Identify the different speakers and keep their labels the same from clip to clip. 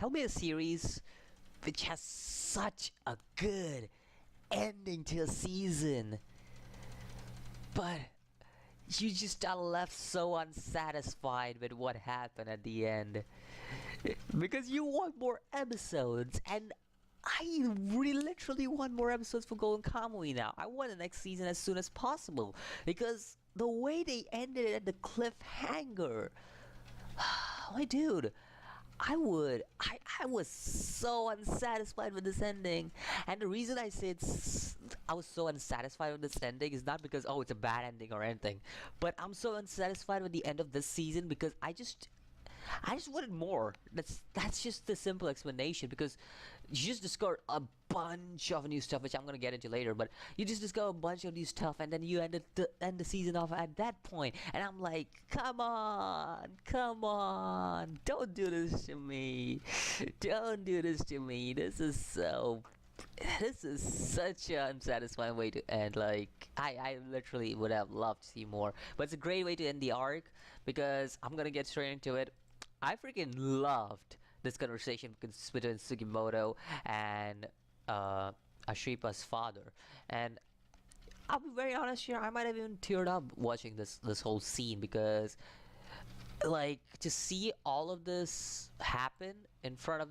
Speaker 1: tell me a series which has such a good ending to a season, but you just are left so unsatisfied with what happened at the end because you want more episodes, and I really literally want more episodes for Golden Kamuy now. I want the next season as soon as possible because the way they ended it at the cliffhanger, my dude, I was so unsatisfied with this ending. And the reason I say I was so unsatisfied with this ending is not because it's a bad ending or anything, but I'm so unsatisfied with the end of this season because I just wanted more. That's just the simple explanation, because you just discovered a bunch of new stuff, which I'm gonna get into later. But you just discover a bunch of new stuff, and then you end the season off at that point, and I'm like, come on, don't do this to me, don't do this to me. This is such an unsatisfying way to end. Like, I literally would have loved to see more, but it's a great way to end the arc because I'm gonna get straight into it. I freaking loved this conversation between Sugimoto and Ashripa's father, and I'll be very honest here, I might have even teared up watching this whole scene because, like, to see all of this happen in front of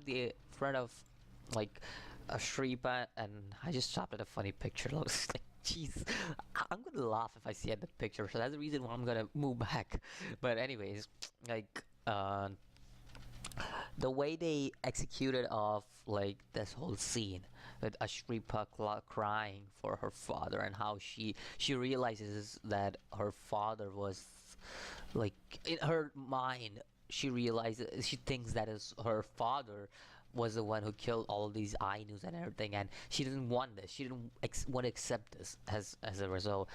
Speaker 1: like Ashripa, and I just stopped at a funny picture. Looks like, jeez, I'm gonna laugh if I see at the picture, so that's the reason why I'm gonna move back. But anyways, like, the way they executed off like this whole scene with Ashripa crying for her father, and how she realizes that her father was, like, in her mind she thinks that is her father was the one who killed all these Ainus and everything, and she didn't want this. She didn't want to accept this as a result.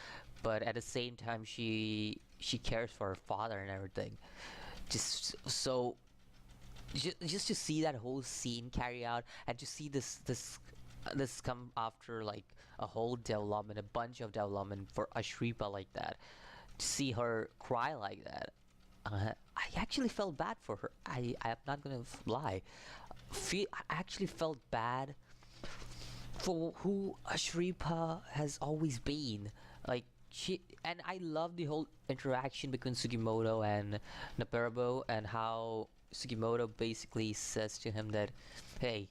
Speaker 1: But at the same time, she cares for her father and everything. Just to see that whole scene carry out, and to see this come after like a whole development, a bunch of development for Ashripa like that, to see her cry like that, I actually felt bad for her. I'm not gonna lie. I actually felt bad for who Ashripa has always been. Like, and I love the whole interaction between Sugimoto and Naperabo, and how Sugimoto basically says to him that, hey,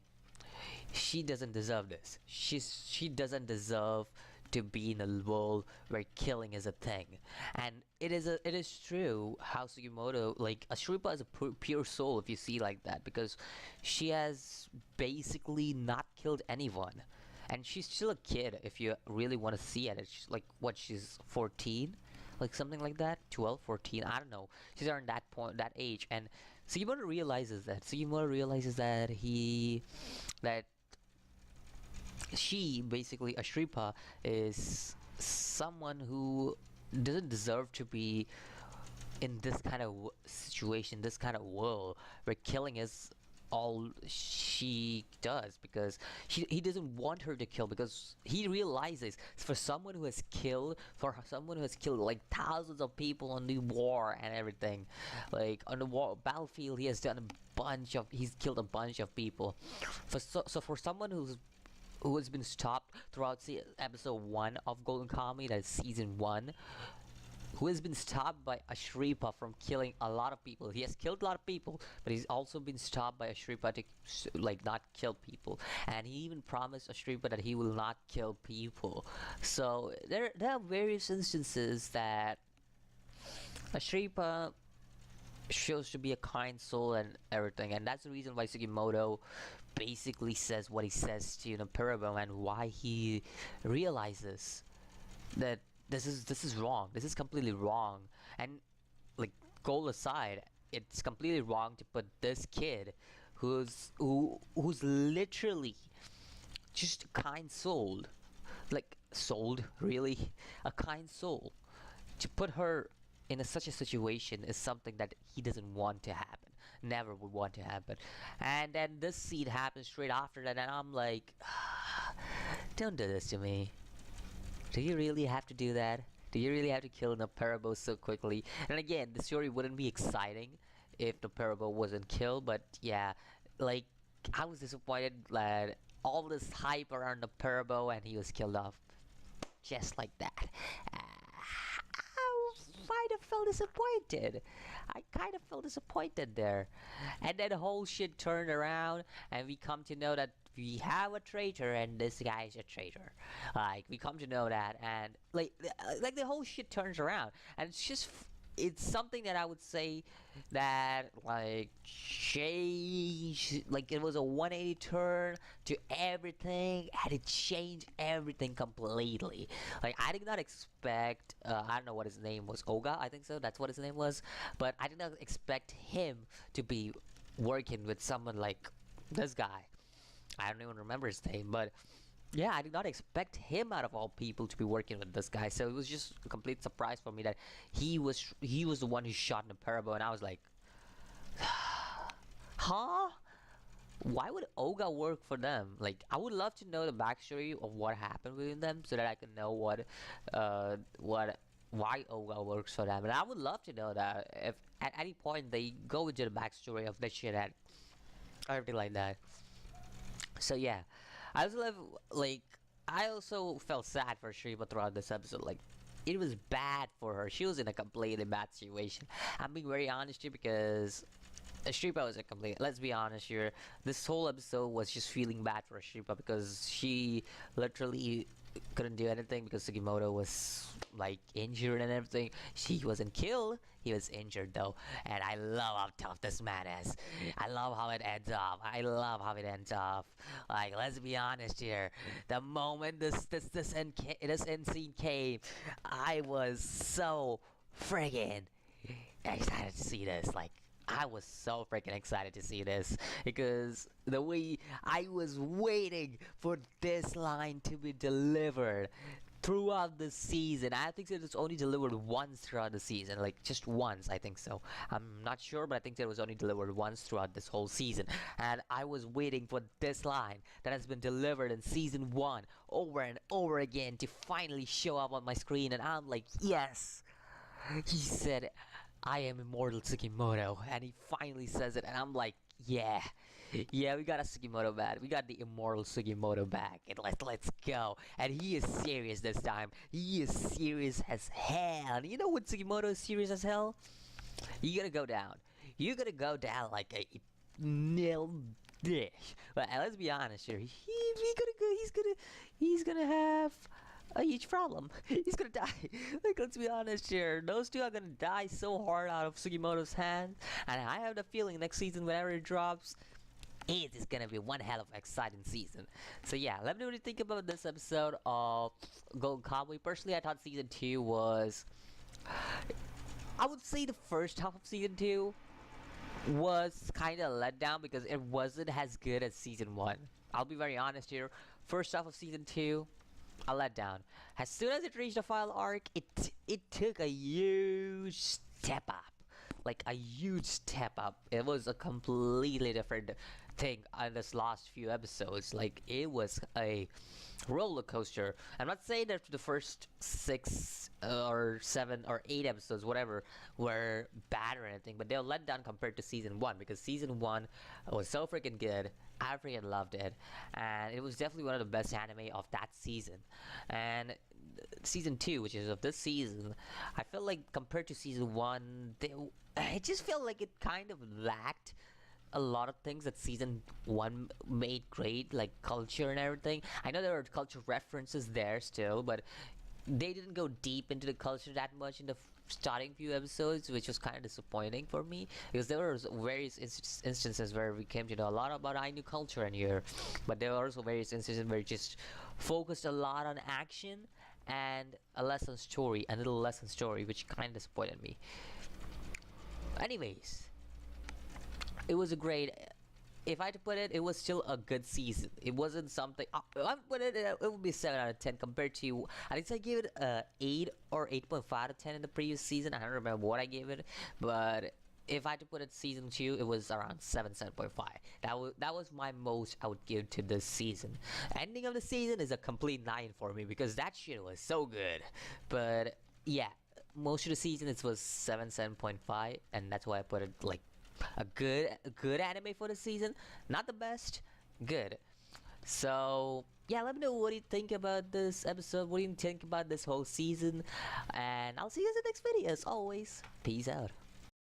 Speaker 1: she doesn't deserve this. She doesn't deserve to be in a world where killing is a thing. And it is true how Sugimoto, like, Ashripa is a pure soul if you see like that, because she has basically not killed anyone, and she's still a kid if you really want to see it. She's like, what, she's 14, like something like that, 12, 14, I don't know. She's around that age, and Sugimoto realizes that she, basically Ashripa, is someone who doesn't deserve to be in this kind of situation, this kind of world where killing is all she does, because he doesn't want her to kill, because he realizes for someone who has killed like thousands of people on the war and everything, like on the battlefield, he's killed a bunch of people. For someone who has been stopped throughout episode 1 of Golden Kamuy, that is season 1, who has been stopped by Ashripa from killing a lot of people. He has killed a lot of people, but he's also been stopped by Ashripa to, like, not kill people. And he even promised Ashripa that he will not kill people. So there are various instances that Ashripa shows to be a kind soul and everything, and that's the reason why Sugimoto basically says what he says to Naperabo, and why he realizes that this is wrong. This is completely wrong. And, like, goal aside, it's completely wrong to put this kid who's literally just a kind soul, like, souled, really, a kind soul, to put her in such a situation is something that he doesn't want to happen, never would want to happen. And then this scene happens straight after that, and I'm like, don't do this to me. Do you really have to do that? Do you really have to kill Naperabo so quickly? And again, the story wouldn't be exciting if Naperabo wasn't killed, but yeah, like, I was disappointed that all this hype around the Turbo and he was killed off just like that. I kind of felt disappointed. I kind of felt disappointed there. And then the whole shit turned around, and we come to know that we have a traitor, and this guy is a traitor. Like, we come to know that, and like the whole shit turns around, and it's something that I would say that like changed, like it was a 180 turn to everything, and it changed everything completely. Like, I did not expect, I don't know what his name was, Oga, I think so, that's what his name was, but I did not expect him to be working with someone like this guy. I don't even remember his name, but yeah, I did not expect him out of all people to be working with this guy. So it was just a complete surprise for me that he was the one who shot in the parabo, and I was like, huh? Why would Oga work for them? Like, I would love to know the backstory of what happened with them so that I can know why Oga works for them. And I would love to know that if at any point they go into the backstory of this shit and everything like that. So yeah, I also like I also felt sad for Shriva throughout this episode. Like, it was bad for her. She was in a completely bad situation. I'm being very honest here because Shripa was a complete. Let's be honest here. This whole episode was just feeling bad for Shripa because she literally couldn't do anything because Sugimoto was like injured and everything. She wasn't killed. He was injured though, and I love how tough this man is. I love how it ends up. I love how it ends up. Like, let's be honest here. The moment this end scene came, I was so friggin' excited to see this. Like, I was so freaking excited to see this because the way I was waiting for this line to be delivered throughout the season. I think it was only delivered once throughout the season, like just once, I think so. I'm not sure, but I think it was only delivered once throughout this whole season. And I was waiting for this line that has been delivered in season 1 over and over again to finally show up on my screen, and I'm like, yes! He said, I am immortal Tsukimoto, and he finally says it, and I'm like, yeah, we got a Sugimoto back. We got the immortal Sugimoto back, and let's go. And he is serious this time. He is serious as hell. And you know what Sugimoto is serious as hell? You're gonna go down. You're gonna go down like a nil dish. But let's be honest here. He's gonna have a huge problem. He's gonna die. Like, let's be honest here. Those two are gonna die so hard out of Sugimoto's hand, and I have the feeling next season, whenever it drops, it is gonna be one hell of an exciting season. So yeah, let me know what you think about this episode of Golden Kamuy. Personally, I thought season 2 was, I would say the first half of season 2 was kind of let down because it wasn't as good as season 1. I'll be very honest here. First half of season 2, a letdown. As soon as it reached the final arc, it took a huge step up. Like, a huge step up. It was a completely different thing on this last few episodes. Like, it was a roller coaster. I'm not saying that the first 6 or 7 or 8 episodes, whatever, were bad or anything, but they were let down compared to season 1, because season 1 was so freaking good. I freaking loved it, and it was definitely one of the best anime of that season. And season 2, which is of this season, I felt like compared to season 1, it just felt like it kind of lacked a lot of things that season 1 made great, like culture and everything. I know there were culture references there still, but they didn't go deep into the culture that much in the starting few episodes, which was kind of disappointing for me, because there were various instances where we came to know a lot about Ainu culture in here, but there were also various instances where it just focused a lot on action and a little lesson story, which kind of disappointed me. Anyways, it was a great, if I had to put it, it was still a good season. It wasn't something, I put it, it would be 7 out of 10 compared to, I think I gave it a 8 or 8.5 out of 10 in the previous season. I don't remember what I gave it, but if I had to put it season 2, it was around 7.5. That was my most I would give to this season. Ending of the season is a complete 9 for me because that shit was so good. But yeah, most of the season it was 7.5, and that's why I put it like a good anime for the season. Not the best, good. So yeah, let me know what you think about this episode. What do you think about this whole season? And I'll see you in the next video. As always, peace out.